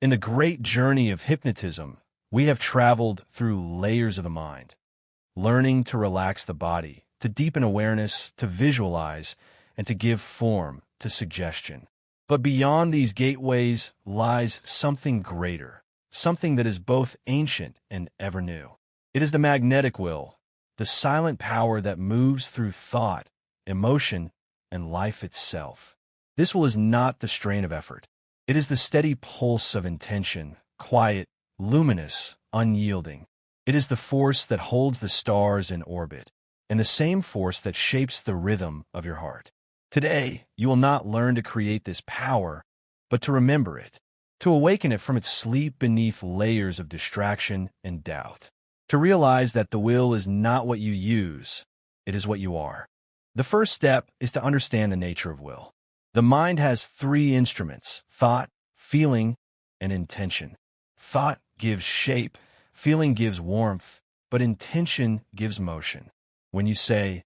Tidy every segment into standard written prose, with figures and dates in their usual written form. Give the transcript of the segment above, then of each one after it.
In the great journey of hypnotism, we have traveled through layers of the mind, learning to relax the body, to deepen awareness, to visualize, and to give form to suggestion. But beyond these gateways lies something greater, something that is both ancient and ever new. It is the magnetic will, the silent power that moves through thought, emotion, and life itself. This will is not the strain of effort. It is the steady pulse of intention, quiet, luminous, unyielding. It is the force that holds the stars in orbit, and the same force that shapes the rhythm of your heart. Today, you will not learn to create this power, but to remember it, to awaken it from its sleep beneath layers of distraction and doubt, to realize that the will is not what you use, it is what you are. The first step is to understand the nature of will. The mind has three instruments: thought, feeling, and intention. Thought gives shape, feeling gives warmth, but intention gives motion. When you say,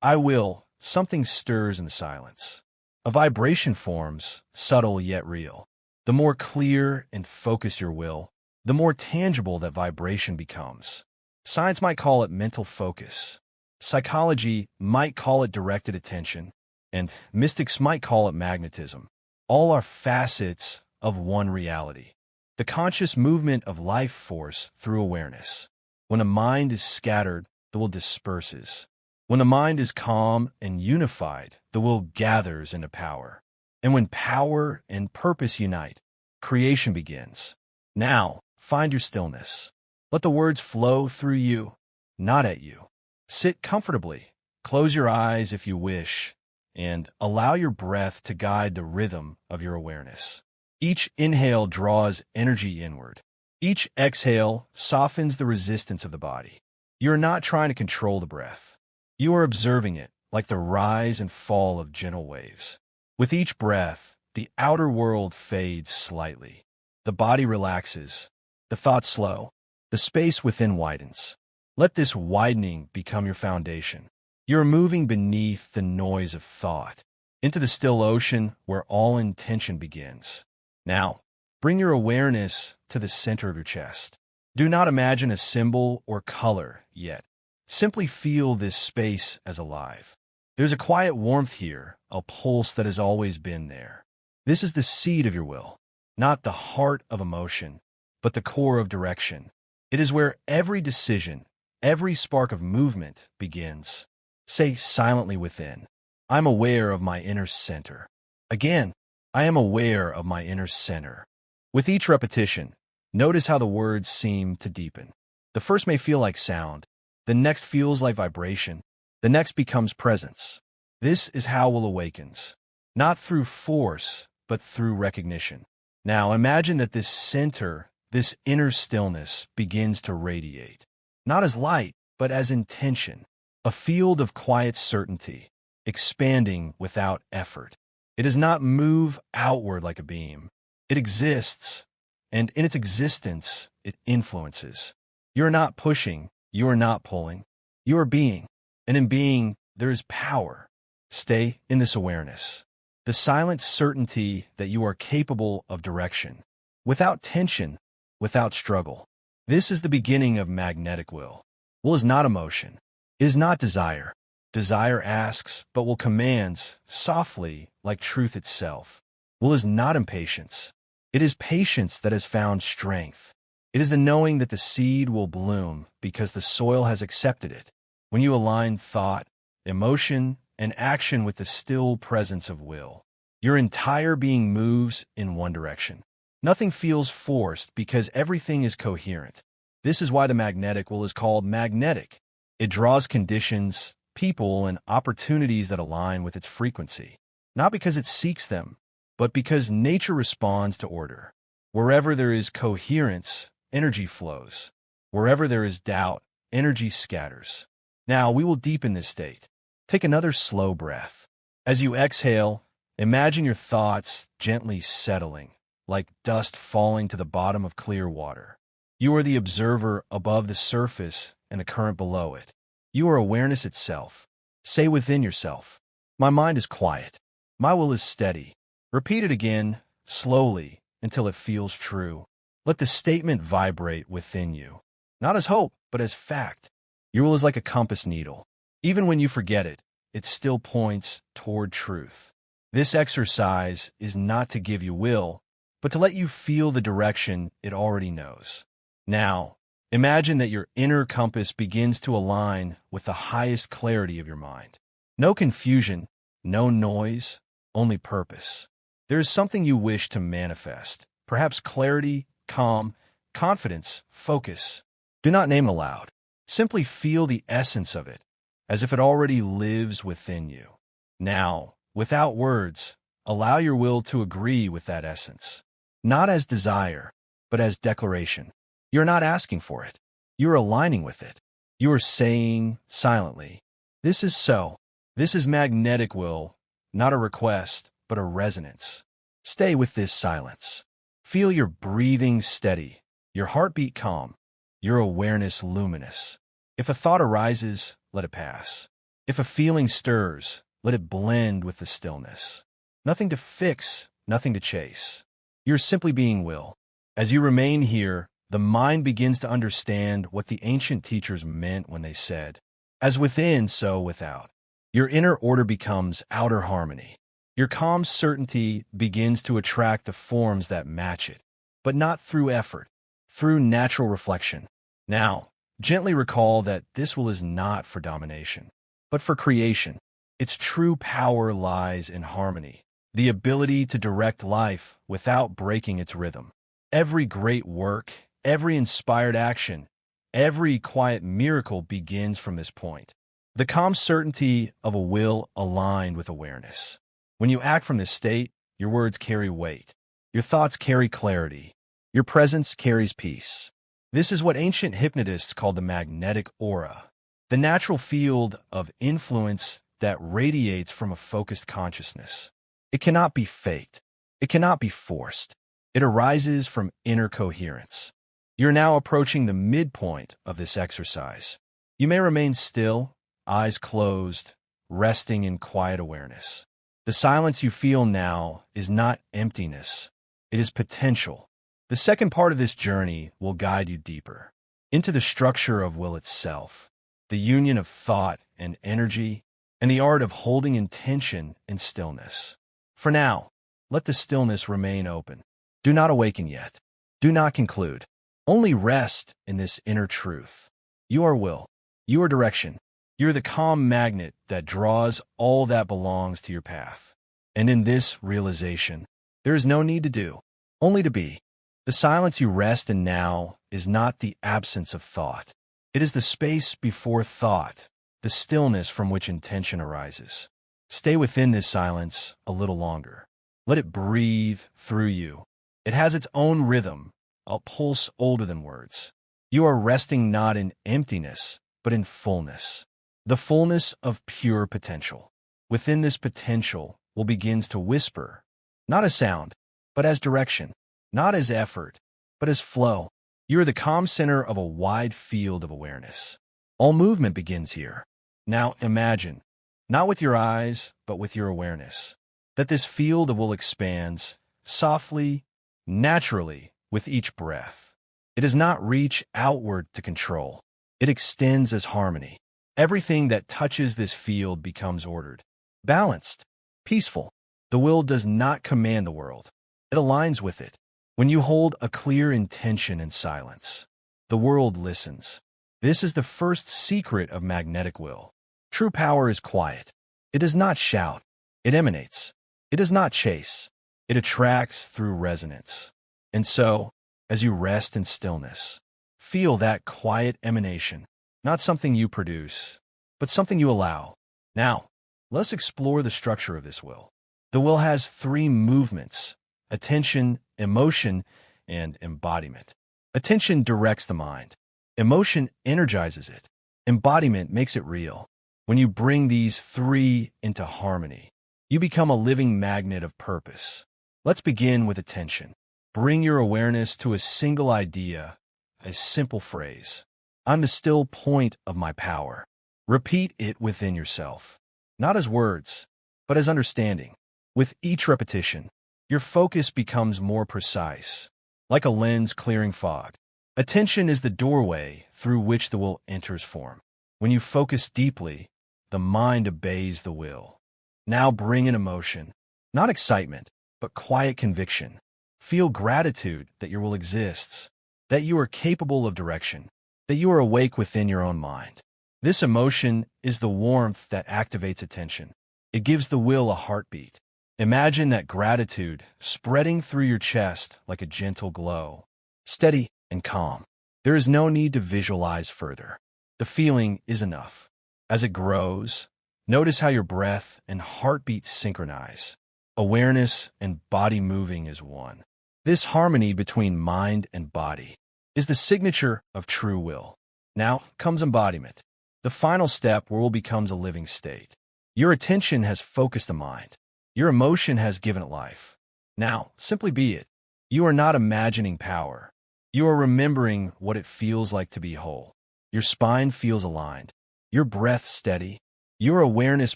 "I will," something stirs in the silence. A vibration forms, subtle yet real. The more clear and focused your will, the more tangible that vibration becomes. Science might call it mental focus. Psychology might call it directed attention, and mystics might call it magnetism. All are facets of one reality: the conscious movement of life force through awareness. When the mind is scattered, the will disperses. When the mind is calm and unified, the will gathers into power. And when power and purpose unite, creation begins. Now, find your stillness. Let the words flow through you, not at you. Sit comfortably, close your eyes if you wish, and allow your breath to guide the rhythm of your awareness. Each inhale draws energy inward. Each exhale softens the resistance of the body. You are not trying to control the breath. You are observing it like the rise and fall of gentle waves. With each breath, the outer world fades slightly. The body relaxes. The thoughts slow. The space within widens. Let this widening become your foundation. You are moving beneath the noise of thought, into the still ocean where all intention begins. Now, bring your awareness to the center of your chest. Do not imagine a symbol or color yet. Simply feel this space as alive. There's a quiet warmth here, a pulse that has always been there. This is the seed of your will, not the heart of emotion, but the core of direction. It is where every decision, every spark of movement begins. Say silently within, "I'm aware of my inner center." Again, "I am aware of my inner center." With each repetition, notice how the words seem to deepen. The first may feel like sound. The next feels like vibration. The next becomes presence. This is how will awakens, not through force, but through recognition. Now imagine that this center, this inner stillness, begins to radiate, not as light, but as intention, a field of quiet certainty, expanding without effort. It does not move outward like a beam. It exists, and in its existence, it influences. You are not pushing, you are not pulling, you are being, and in being, there is power. Stay in this awareness, the silent certainty that you are capable of direction, without tension, without struggle. This is the beginning of magnetic will. Will is not emotion. It is not desire. Desire asks, but will commands, softly, like truth itself. Will is not impatience. It is patience that has found strength. It is the knowing that the seed will bloom because the soil has accepted it. When you align thought, emotion, and action with the still presence of will, your entire being moves in one direction. Nothing feels forced because everything is coherent. This is why the magnetic will is called magnetic. It draws conditions, people, and opportunities that align with its frequency, not because it seeks them, but because nature responds to order. Wherever there is coherence, energy flows. Wherever there is doubt, energy scatters. Now we will deepen this state. Take another slow breath. As you exhale, imagine your thoughts gently settling, like dust falling to the bottom of clear water. You are the observer above the surface and the current below it. You are awareness itself. Say within yourself, "My mind is quiet. My will is steady." Repeat it again, slowly, until it feels true. Let the statement vibrate within you, not as hope, but as fact. Your will is like a compass needle. Even when you forget it, it still points toward truth. This exercise is not to give you will, but to let you feel the direction it already knows. Now, imagine that your inner compass begins to align with the highest clarity of your mind. No confusion, no noise, only purpose. There is something you wish to manifest, perhaps clarity, calm, confidence, focus. Do not name it aloud. Simply feel the essence of it, as if it already lives within you. Now, without words, allow your will to agree with that essence, not as desire, but as declaration. You're not asking for it. You're aligning with it. You are saying silently, "This is so." This is magnetic will, not a request, but a resonance. Stay with this silence. Feel your breathing steady, your heartbeat calm, your awareness luminous. If a thought arises, let it pass. If a feeling stirs, let it blend with the stillness. Nothing to fix, nothing to chase. You're simply being will. As you remain here, the mind begins to understand what the ancient teachers meant when they said, "As within, so without." Your inner order becomes outer harmony. Your calm certainty begins to attract the forms that match it, but not through effort, through natural reflection. Now, gently recall that this will is not for domination, but for creation. Its true power lies in harmony, the ability to direct life without breaking its rhythm. Every great work, every inspired action, every quiet miracle begins from this point. The calm certainty of a will aligned with awareness. When you act from this state, your words carry weight. Your thoughts carry clarity. Your presence carries peace. This is what ancient hypnotists called the magnetic aura, the natural field of influence that radiates from a focused consciousness. It cannot be faked. It cannot be forced. It arises from inner coherence. You're now approaching the midpoint of this exercise. You may remain still, eyes closed, resting in quiet awareness. The silence you feel now is not emptiness. It is potential. The second part of this journey will guide you deeper into the structure of will itself, the union of thought and energy, and the art of holding intention in stillness. For now, let the stillness remain open. Do not awaken yet. Do not conclude. Only rest in this inner truth. You are will. You are direction. You're the calm magnet that draws all that belongs to your path. And in this realization, there is no need to do, only to be. The silence you rest in now is not the absence of thought. It is the space before thought, the stillness from which intention arises. Stay within this silence a little longer. Let it breathe through you. It has its own rhythm, a pulse older than words. You are resting not in emptiness, but in fullness. The fullness of pure potential. Within this potential will begins to whisper, not as sound, but as direction, not as effort, but as flow. You are the calm center of a wide field of awareness. All movement begins here. Now imagine, not with your eyes, but with your awareness, that this field of will expands softly, naturally, with each breath. It does not reach outward to control. It extends as harmony. Everything that touches this field becomes ordered, balanced, peaceful. The will does not command the world. It aligns with it. When you hold a clear intention in silence, the world listens. This is the first secret of magnetic will. True power is quiet. It does not shout. It emanates. It does not chase. It attracts through resonance. And so, as you rest in stillness, feel that quiet emanation. Not something you produce, but something you allow. Now, let's explore the structure of this will. The will has three movements: attention, emotion, and embodiment. Attention directs the mind. Emotion energizes it. Embodiment makes it real. When you bring these three into harmony, you become a living magnet of purpose. Let's begin with attention. Bring your awareness to a single idea, a simple phrase. I'm the still point of my power. Repeat it within yourself, not as words, but as understanding. With each repetition, Your focus becomes more precise, like a lens clearing fog. Attention is the doorway through which the will enters form. When you focus deeply, the mind obeys the will. Now bring in emotion, not excitement, but quiet conviction. Feel gratitude that your will exists, that you are capable of direction, that you are awake within your own mind. This emotion is the warmth that activates attention. It gives the will a heartbeat. Imagine that gratitude spreading through your chest like a gentle glow, steady and calm. There is no need to visualize further. The feeling is enough. As it grows, notice how your breath and heartbeat synchronize. Awareness and body moving as one. This harmony between mind and body is the signature of true will. Now comes embodiment, the final step where will becomes a living state. Your attention has focused the mind. Your emotion has given it life. Now, simply be it. You are not imagining power. You are remembering what it feels like to be whole. Your spine feels aligned. Your breath steady. Your awareness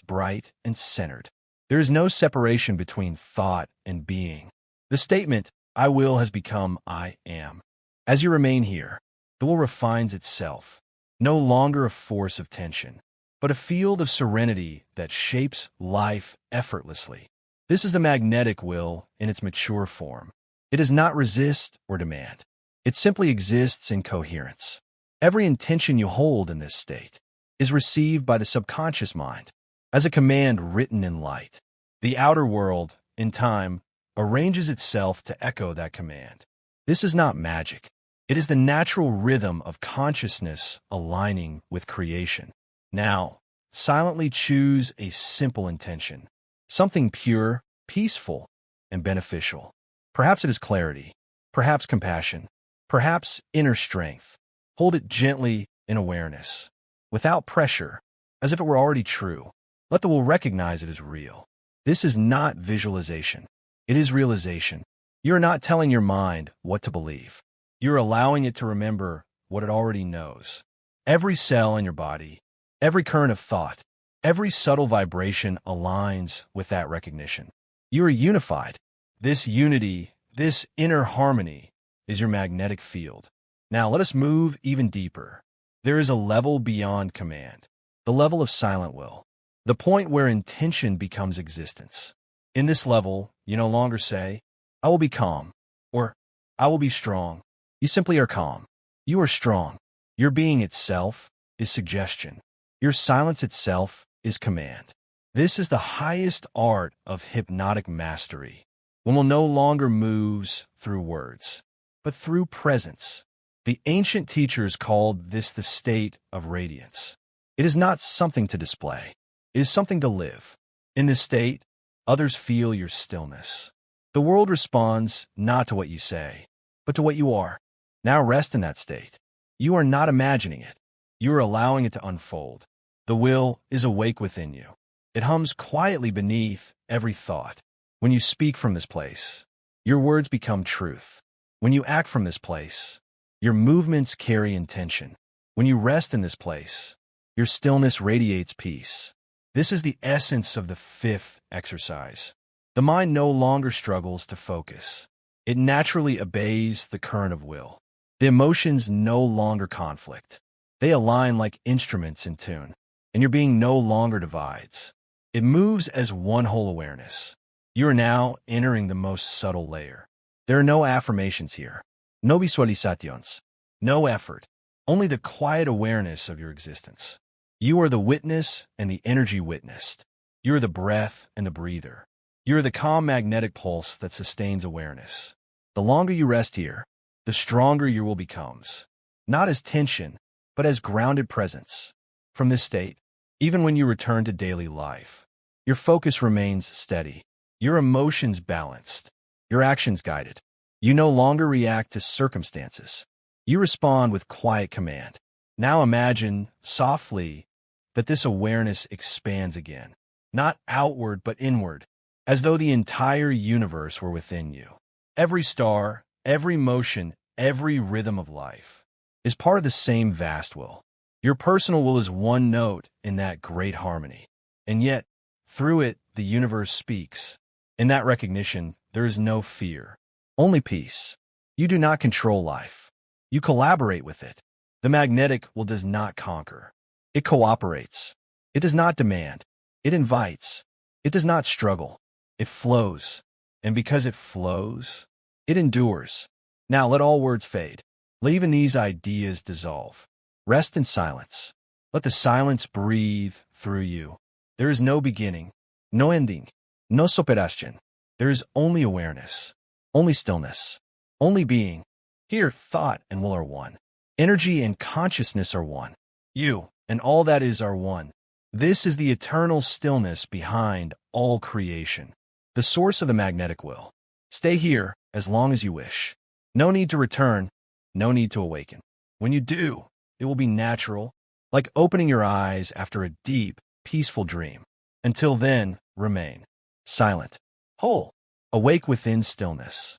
bright and centered. There is no separation between thought and being. The statement, I will, has become I am. As you remain here, the will refines itself, no longer a force of tension, but a field of serenity that shapes life effortlessly. This is the magnetic will in its mature form. It does not resist or demand. It simply exists in coherence. Every intention you hold in this state is received by the subconscious mind as a command written in light. The outer world, in time, arranges itself to echo that command. This is not magic. It is the natural rhythm of consciousness aligning with creation. Now, silently choose a simple intention, something pure, peaceful, and beneficial. Perhaps it is clarity, perhaps compassion, perhaps inner strength. Hold it gently in awareness, without pressure, as if it were already true. Let the will recognize it as real. This is not visualization. It is realization. You are not telling your mind what to believe. You're allowing it to remember what it already knows. Every cell in your body, every current of thought, every subtle vibration aligns with that recognition. You are unified. This unity, this inner harmony, is your magnetic field. Now let us move even deeper. There is a level beyond command, the level of silent will, the point where intention becomes existence. In this level, you no longer say, I will be calm, or I will be strong. You simply are calm. You are strong. Your being itself is suggestion. Your silence itself is command. This is the highest art of hypnotic mastery. One will no longer moves through words, but through presence. The ancient teachers called this the state of radiance. It is not something to display. It is something to live. In this state, others feel your stillness. The world responds not to what you say, but to what you are. Now rest in that state. You are not imagining it. You are allowing it to unfold. The will is awake within you. It hums quietly beneath every thought. When you speak from this place, your words become truth. When you act from this place, your movements carry intention. When you rest in this place, your stillness radiates peace. This is the essence of the fifth exercise. The mind no longer struggles to focus. It naturally obeys the current of will. The emotions no longer conflict. They align like instruments in tune, and your being no longer divides. It moves as one whole awareness. You are now entering the most subtle layer. There are no affirmations here, no visualizaciones, no effort, only the quiet awareness of your existence. You are the witness and the energy witnessed. You are the breath and the breather. You are the calm magnetic pulse that sustains awareness. The longer you rest here, the stronger your will becomes, not as tension, but as grounded presence. From this state, even when you return to daily life, your focus remains steady, your emotions balanced, your actions guided. You no longer react to circumstances. You respond with quiet command. Now imagine, softly, that this awareness expands again, not outward but inward, as though the entire universe were within you. Every star, every motion, every rhythm of life is part of the same vast will. Your personal will is one note in that great harmony, and yet, through it, the universe speaks. In that recognition, there is no fear, only peace. You do not control life. You collaborate with it. The magnetic will does not conquer. It cooperates. It does not demand. It invites. It does not struggle. It flows. And because it flows, it endures. Now let all words fade. Let even these ideas dissolve. Rest in silence. Let the silence breathe through you. There is no beginning, no ending, no superación. There is only awareness, only stillness, only being. Here, thought and will are one. Energy and consciousness are one. You and all that is are one. This is the eternal stillness behind all creation, the source of the magnetic will. Stay here as long as you wish. No need to return, no need to awaken. When you do, it will be natural, like opening your eyes after a deep, peaceful dream. Until then, remain silent, whole, awake within stillness.